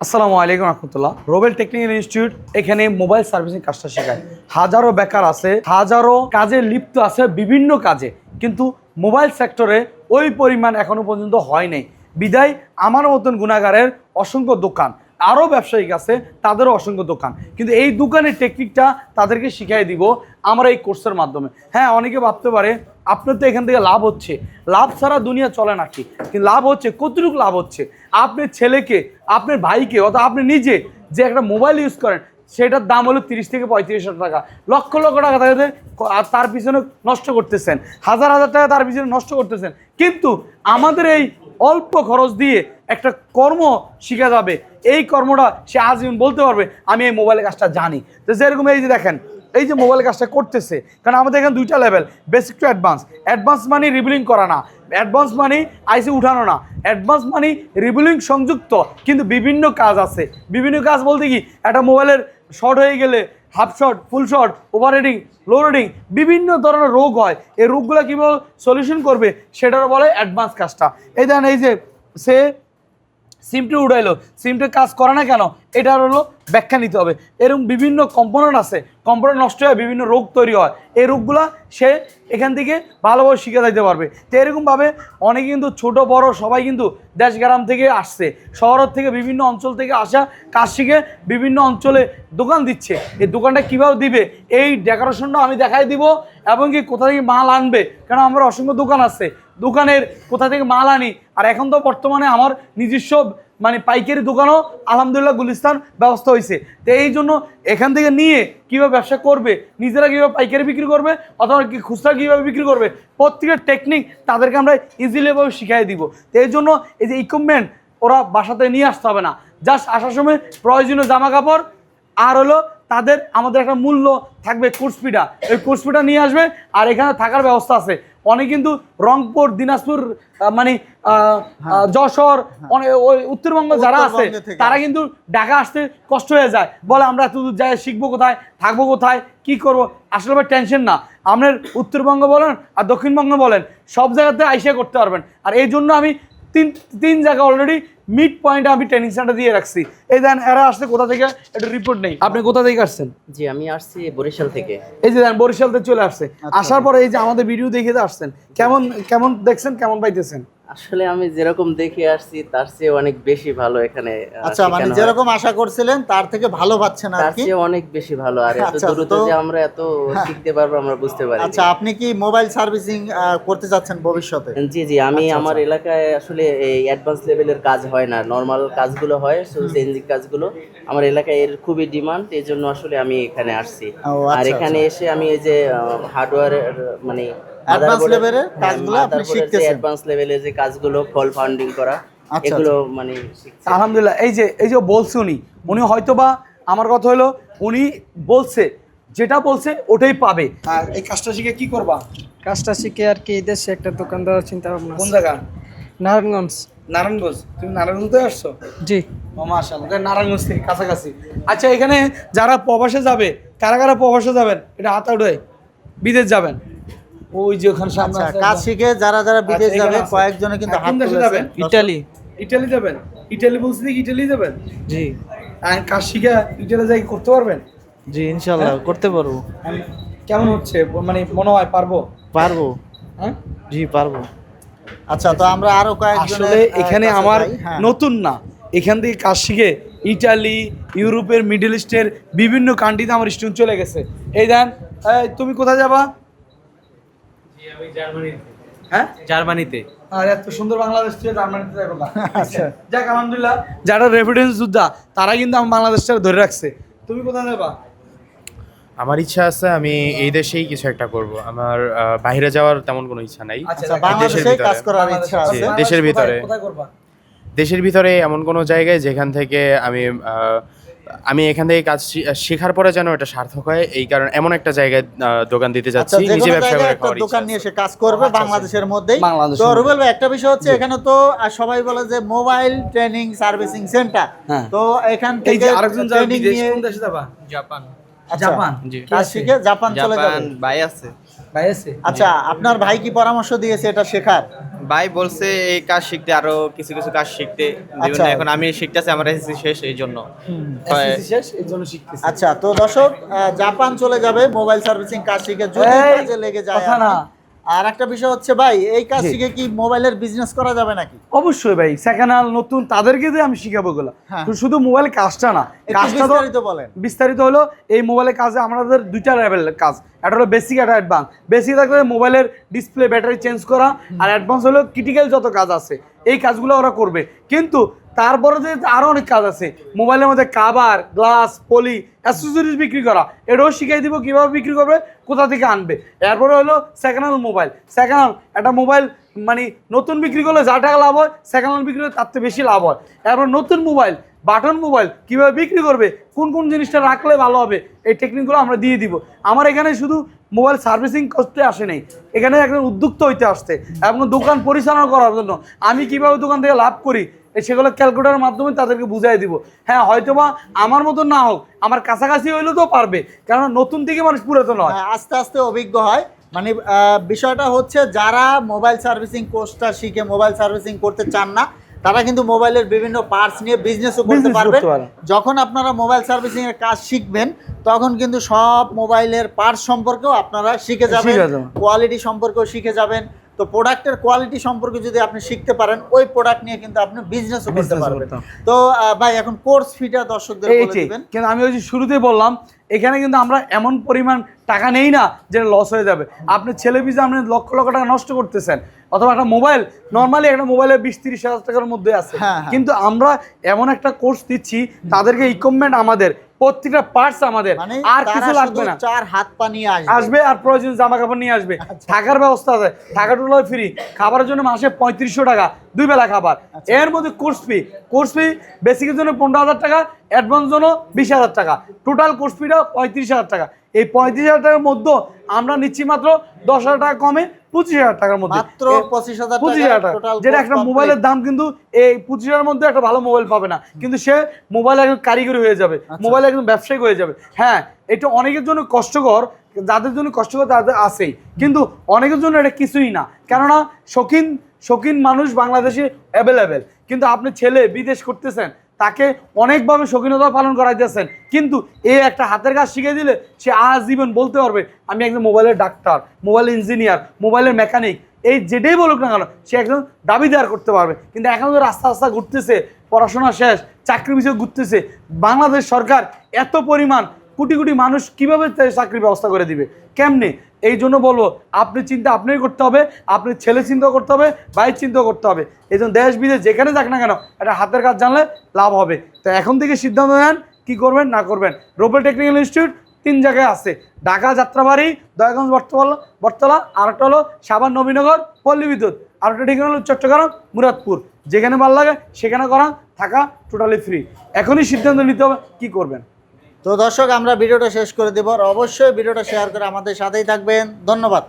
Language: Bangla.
আসসালামু আলাইকুম রহমতুল্লাহ। রোবেল টেকনিক্যাল ইনস্টিটিউট এখানে মোবাইল সার্ভিসিং কাজটা শেখায়। হাজারো বেকার আছে, হাজারো কাজে লিপ্ত আছে, বিভিন্ন কাজে, কিন্তু মোবাইল সেক্টরে ওই পরিমাণ এখনো পর্যন্ত হয় নাই। বিদায় আমার মতন গুণাগারের অসংখ্য দোকান, আরও ব্যবসায়িক আছে, তাদেরও অসংখ্য দোকান, কিন্তু এই দোকানের টেকনিকটা তাদেরকে শিখাই দিব আমরা এই কোর্সের মাধ্যমে। হ্যাঁ, অনেকে ভাবতে পারে আপনার তো এখান থেকে লাভ হচ্ছে, লাভ ছাড়া দুনিয়া চলে নাকি? কিন্তু লাভ হচ্ছে, কতটুকু লাভ হচ্ছে? আপনার ছেলেকে, আপনার ভাইকে, অথবা আপনি নিজে যে একটা মোবাইল ইউজ করেন, সেটার দাম হলো 30 থেকে 35,000 টাকা, লক্ষ লক্ষ টাকা তার পিছনে নষ্ট করতেছেন, হাজার হাজার টাকা তার পিছনে নষ্ট করতেছেন। কিন্তু আমাদের এই অল্প খরচ দিয়ে একটা কর্ম শিখা যাবে, এই কর্মটা সে আজীবন বলতে পারবে আমি এই মোবাইলের কাজটা জানি। তো যেরকম এই যে দেখেন, এই যে মোবাইল কাজটা করতেছে, কারণ আমাদের এখানে দুইটা level, basic to advance. Advance মানে রিবিলিং করা না, অ্যাডভান্স মানে আইসি উঠানো না, অ্যাডভান্স মানে রিবিলিং সংযুক্ত, কিন্তু বিভিন্ন কাজ আছে। বিভিন্ন কাজ বলতে কি, একটা মোবাইলের শর্ট হয়ে গেলে half short, full short, over reading, low reading, বিভিন্ন ধরনের রোগ হয়। এই রোগগুলো কীভাবে সলিউশন করবে সেটারও বলে অ্যাডভান্স কাজটা। এই দেন, এই যে সে সিমটা উড়াইলো, সিমটা কাজ করে না কেন, এটার হলো ব্যাখ্যা নিতে হবে। এরকম বিভিন্ন কম্পোনেন্ট আছে, কম্পোনেন্ট নষ্ট হয়ে বিভিন্ন রোগ তৈরি হয়, এই রোগগুলা সে এখান থেকে ভালোভাবে শিখে যাইতে পারবে। তো এরকমভাবে অনেকে কিন্তু ছোট বড় সবাই কিন্তু দেশ গ্রাম থেকে আসছে, শহর থেকে বিভিন্ন অঞ্চল থেকে আসা, কাজ শিখে বিভিন্ন অঞ্চলে দোকান দিচ্ছে। এই দোকানটা কীভাবে দিবে, এই ডেকোরেশনটা আমি দেখাই দিব, এবং কি কোথা থেকে মাল আনবে, কারণ আমার অসংখ্য দোকান আছে, দোকানের কোথা থেকে মাল আনি। আর এখন তো বর্তমানে আমার নিজস্ব পাইকারি দোকানও আলহামদুলিল্লাহ গুলিস্তান ব্যবস্থা হয়েছে। তো এই জন্য এখান থেকে নিয়ে কীভাবে ব্যবসা করবে, নিজেরা কীভাবে পাইকারি বিক্রি করবে, অথবা খুচরা কীভাবে বিক্রি করবে, প্রত্যেকের টেকনিক তাদেরকে আমরা ইজিলিভাবে শিখিয়ে দিব। তো এই জন্য এই যে ইকুইপমেন্ট ওরা বাসাতে নিয়ে আসতে হবে না, জাস্ট আসার সময় প্রয়োজনীয় জামা কাপড় আর হলো তাদের আমাদের একটা মূল্য থাকবে কোর্স ফিটা, ওই কোর্স ফিটা নিয়ে আসবে। আর এখানে থাকার ব্যবস্থা আছে, অনেক কিন্তু রংপুর, দিনাজপুর, যশোর, অনেক ওই উত্তরবঙ্গ যারা আছে তারা কিন্তু ঢাকা আসতে কষ্ট হয়ে যায়, বলে আমরা এত দূর যাই শিখবো কোথায়, থাকবো কোথায়, কি করব। আসলে ভাই টেনশন না, আপনার উত্তরবঙ্গ বলেন আর দক্ষিণবঙ্গ বলেন, সব জায়গাতে আইসা করতে পারবেন। আর এই জন্য আমি তিন জায়গা অলরেডি মিড পয়েন্টে আমি ট্রেনিং সেন্টার দিয়ে রাখছি। এই দেন, এরা আসছে কোথা থেকে একটা রিপোর্ট নেই। আপনি কোথা থেকে আসছেন? জি, আমি আসছি বরিশাল থেকে। এই যে দেন, বরিশাল থেকে চলে আসছে। আসার পরে এই যে আমাদের ভিডিও দেখে আসছেন, কেমন কেমন দেখছেন, কেমন পাইতেছেন? আসলে আমি যেরকম দেখে আসছি তার চেয়ে অনেক বেশি ভালো এখানে। আচ্ছা, মানে যেরকম আশা করছিলেন তার থেকে ভালো পাচ্ছেন আর তার কি? চেয়ে অনেক বেশি ভালো। আর এত দ্রুত যে আমরা এত শিখতে পারবো আমরা বুঝতে পারি। আচ্ছা, আপনি কি মোবাইল সার্ভিসিং করতে যাচ্ছেন ভবিষ্যতে? জি জি, আমি আমার এলাকায় আসলে এই অ্যাডভান্স লেভেলের কাজ হয় না, নর্মাল কাজগুলো হয়, চেঞ্জিং কাজগুলো আমার এলাকায় এর খুবই ডিমান্ড, এই জন্য আসলে আমি এখানে আসছি। আর এখানে এসে আমি এই যে হার্ডওয়্যারের অ্যাডভান্স লেভেলের কাজগুলো আপনি শিখতেছেন, অ্যাডভান্স লেভেলের যে কাজগুলো, ফল ফাউন্ডিং করা, এগুলো শিখছি আলহামদুলিল্লাহ। এই যে বলছে উনি হয়তোবা, আমার কথা হলো উনি বলছে যেটা বলছে ওটাই পাবে। আর এই কাজটা শিখে কি করবা? কাজটা শিখে আর কি দেশে একটা দোকান দেওয়ার চিন্তা ভাবনা। কোন জায়গা? নারায়ণগঞ্জ। নারায়ণগঞ্জ? তুমি নারায়ণগঞ্জ থেকে আসছো? জি। ও মাশাআল্লাহ, নারায়ণগঞ্জ থেকে কাছাকাছি। আচ্ছা, এখানে যারা প্রবাসে যাবে, কারা কারা প্রবাসে যাবেন এটা হাত উঠায়, বিদেশ যাবেন, ওই যে ওখানে সামনে আছে। কাজ শিখে যারা বিদেশ যাবে কয়েকজনে কিন্তু হাত তুলেছে। ইতালি যাবেন? ইটালি বলছি, ইটালি যাবেন? জি আর কাজ শিখে ইটালি যাই করতে পারবেন? জি, ইনশাআল্লাহ করতে পারবো। কেমন হচ্ছে, মনে হয় পারবো? হ্যাঁ জি পারবো। আচ্ছা, তো আমরা আরো কয়েকজন আসলে এখানে আমার নতুন না, এখান থেকে কাজ শিখে ইটালি, ইউরোপের, মিডল ইস্টের বিভিন্ন কান্ট্রিতে আমার স্টুডেন্ট চলে গেছে। এই দেন, তুমি কোথায় যাবা? হ্যাঁ, জার্মানিতে। আর এত সুন্দর বাংলাদেশ থেকে জার্মানিতে যাবো না? আচ্ছা, যাক আলহামদুলিল্লাহ, যারা রেফিডেন্স যোদ্ধা তারা কিন্তু আমার বাংলাদেশটা ধরে রাখছে। তুমি কোথায় যাবা? আমার ইচ্ছা আছে আমি এই দেশেই কিছু একটা করব। আমার বাইরে যাওয়ার তেমন কোনো ইচ্ছা নাই। আচ্ছা, বাংলাদেশে কাজ করার ইচ্ছা আছে? দেশের ভিতরে। কোথায় করবা? দেশের ভিতরে এমন কোনো জায়গায় যেখান থেকে আমি এখান থেকে কাজ শেখার পরে যেন এটা সার্থক হয়, এই কারণে এমন একটা জায়গায় দোকান দিতে যাচ্ছি, নিজে ব্যবসা করে খাওয়ার দোকান নিয়ে সে কাজ করবে বাংলাদেশের মধ্যেই। বাংলাদেশ। তো রুবেল ভাই, একটা বিষয় হচ্ছে এখানে তো সবাই বলে যে মোবাইল ট্রেনিং সার্ভিসিং সেন্টার, তো এখান থেকে আরেকজন ট্রেনিং নিয়ে কোন দেশে যাবা? জাপান। জাপান? জি। কাজ শিখে জাপান চলে যাবেন? ভাই আছে। ভাই আছে? আচ্ছা, আপনার ভাই কি পরামর্শ দিয়েছে এটা শেখার? ভাই বলছে এই কাজ শিখতে, আরো কিছু কিছু কাজ শিখতে বিভিন্ন। এখন আমি শিখতেছি, আমার এসএসসি শেষ, এই জন্য। SSC শেষ, এই জন্য শিখতেছি। আচ্ছা, তো দর্শক জাপান চলে যাবে মোবাইল সার্ভিসিং কাজ শিখে, যদি এই, কাজে লেগে যায়। কথা না। আর একটা বিষয় হচ্ছে ভাই, এই কাজ জি। শিখে কি মোবাইলের বিজনেস করা যাবে নাকি? অবশ্যই ভাই, সেকেন্ড হ্যান্ড নতুন তাদেরকে দিয়ে আমি শিখাবো এগুলো। হ্যাঁ। তো শুধু মোবাইল কাজটা না, একটু কাজটা তো বিস্তারিত বলেন। বিস্তারিত হলো এই মোবাইলের কাজে আমাদের দুইটা লেভেলের কাজ। একটা হলো বেসিক, একটা অ্যাডভান্স। বেসিক থাকলে মোবাইলের ডিসপ্লে, ব্যাটারি চেঞ্জ করা, আর অ্যাডভান্স হলো ক্রিটিক্যাল যত কাজ আছে এই কাজগুলো ওরা করবে। কিন্তু তারপরে যে আরো অনেক কাজ আছে মোবাইলের মধ্যে, কাভার, গ্লাস, পলি, অ্যাক্সেসরিজ বিক্রি করা, এটাও শিখাই দিব কিভাবে বিক্রি করবে, কোথা থেকে আনবে। এরপরে হলো second hand mobile. Second hand একটা মোবাইল মানে নতুন বিক্রি করলে যা টাকা লাভ হয়, সেকেন্ড হ্যান্ড বিক্রি করলে তার থেকে বেশি লাভ হয়। এরপর নতুন মোবাইল, বাটন মোবাইল কিভাবে বিক্রি করবে, কোন কোন জিনিসটা রাখলে ভালো হবে, এই টেকনিকগুলো আমরা দিয়ে দিব। আমার এখানে শুধু মোবাইল সার্ভিসিং করতে আসে নাই, এখানে একজন উদ্যোক্তা হইতে আসছে এবং দোকান পরিচালনা করার জন্য আমি কিভাবে দোকান থেকে লাভ করি সেগুলো ক্যালকুলেটারের মাধ্যমে তাদেরকে বুঝাই দিব। হ্যাঁ, হয়তোবা আমার মতন না হোক, আমার কাছাকাছি হইলেও তো পারবে, কারণ নতুন থেকে মানুষ পুরাতন হয়। আস্তে আস্তে অভিজ্ঞ হয়। মানে বিষয়টা হচ্ছে, যারা মোবাইল সার্ভিসিং কোর্সটা শিখে মোবাইল সার্ভিসিং করতে চান না, তারা কিন্তু মোবাইলের বিভিন্ন পার্টস নিয়ে বিজনেসও করতে Business পারবেন। করতে পারে। যখন আপনারা মোবাইল সার্ভিসিং এর কাজ শিখবেন, তখন কিন্তু সব মোবাইলের পার্টস সম্পর্কেও আপনারা শিখে যাবেন, শিখে যাবেন। কোয়ালিটি সম্পর্কেও শিখে যাবেন। তো প্রোডাক্টের কোয়ালিটি সম্পর্কে যদি আপনি শিখতে পারেন, ওই প্রোডাক্ট নিয়ে কিন্তু আপনি বিজনেসও করতে Business পারবেন। করতে। তো ভাই, এখন কোর্স ফিটা দর্শকদের বলে এইটাই, দিবেন। কিন্তু আমি ওই যে শুরুতেই বললাম, এখানে কিন্তু আমরা এমন পরিমাণ টাকা নেই না যেটা লস হয়ে যাবে। আপনি ছেলে পিছনে আপনি লক্ষ লক্ষ টাকা নষ্ট করতেছেন, অথবা একটা মোবাইল নর্মালি একটা মোবাইলে 20-30 হাজার টাকার মধ্যে আছে। হ্যাঁ, হ্যাঁ। কিন্তু আমরা এমন একটা কোর্স দিচ্ছি, তাদেরকে ইকুইপমেন্ট আমাদের, প্রত্যেকটা পার্টস আমাদের, মানে আর তারা কিছু লাগবে শুধু না। 4 হাত পা নিয়ে আসবে আর প্রয়োজন জামা কাপড় নিয়ে আসবে। থাকার ব্যবস্থা আছে, থাকাটা হলো ফ্রি। খাবারের জন্য মাসে 3500 টাকা, 2 বেলা খাবার। এর মধ্যে কোর্স ফি বেসিকের জন্য 15,000 টাকা, অ্যাডভান্স জন্য 20,000 টাকা, টোটাল কোর্স ফিটা 35,000 টাকা। এই 35,000 টাকার মধ্যে আমরা নিচ্ছি মাত্র 10,000 টাকা কমে 25,000 টাকার মধ্যে, মাত্র 25,000 25,000 টাকা, টোটাল। যেটা একটা মোবাইলের দাম কিন্তু এই 25,000 মধ্যে একটা ভালো মোবাইল পাবে না, কিন্তু সে মোবাইল একজন কারিগরি হয়ে যাবে, মোবাইল একজন ব্যবসায়িক হয়ে যাবে। হ্যাঁ, এটা অনেকের জন্য কষ্টকর, যাদের জন্য কষ্টকর তাদের আছেই, কিন্তু অনেকের জন্য এটা কিছুই না। কেননা শৌখিন মানুষ বাংলাদেশে অ্যাভেলেবেল, কিন্তু আপনি ছেলে বিদেশ করতেছেন, তাকে অনেকভাবে শৌখিনতা পালন করাইতেছেন, কিন্তু এই একটা হাতের কাজ শিখে দিলে সে আজীবন বলতে পারবে আমি একজন মোবাইলের ডাক্তার, মোবাইল ইঞ্জিনিয়ার, মোবাইলের মেকানিক, এই যেটাই বলুক না কেন সে একজন দাবিদার করতে পারবে। কিন্তু এখন তো রাস্তা ঘুরতেছে, পড়াশোনা শেষ, চাকরি বিষয়ে ঘুরতেছে, বাংলাদেশ সরকার এত পরিমাণ কোটি কোটি মানুষ কিভাবে চাকরির ব্যবস্থা করে দিবে, কেমনে? এই জন্য বলবো, আপনি চিন্তা আপনারই করতে হবে, আপনি ছেলে চিন্তা করতে হবে, ভাইয়ের চিন্তা করতে হবে। এই জন্য দেশ বিদেশ যেখানে যাক না কেন একটা হাতের কাজ জানলে লাভ হবে। তো এখন থেকে সিদ্ধান্ত নেন কি করবেন না করবেন। রোবেল টেকনিক্যাল ইনস্টিটিউট 3 জায়গায় আছে, ঢাকা যাত্রাবাড়ি, দয়াগঞ্জ বটতলা, আর একটা হলো সাভার নবীনগর পল্লী বিদ্যুৎ, আর একটা ঠিকানা হলো চট্টগ্রাম মুরাদপুর। যেখানে ভালো লাগে সেখানে করা, থাকা টোটালি ফ্রি। এখনই সিদ্ধান্ত নিতে হবে কি করবেন। তো দর্শক, আমরা ভিডিওটা শেষ করে দেব। আর অবশ্যই ভিডিওটা শেয়ার করে আমাদের সাথেই থাকবেন। ধন্যবাদ।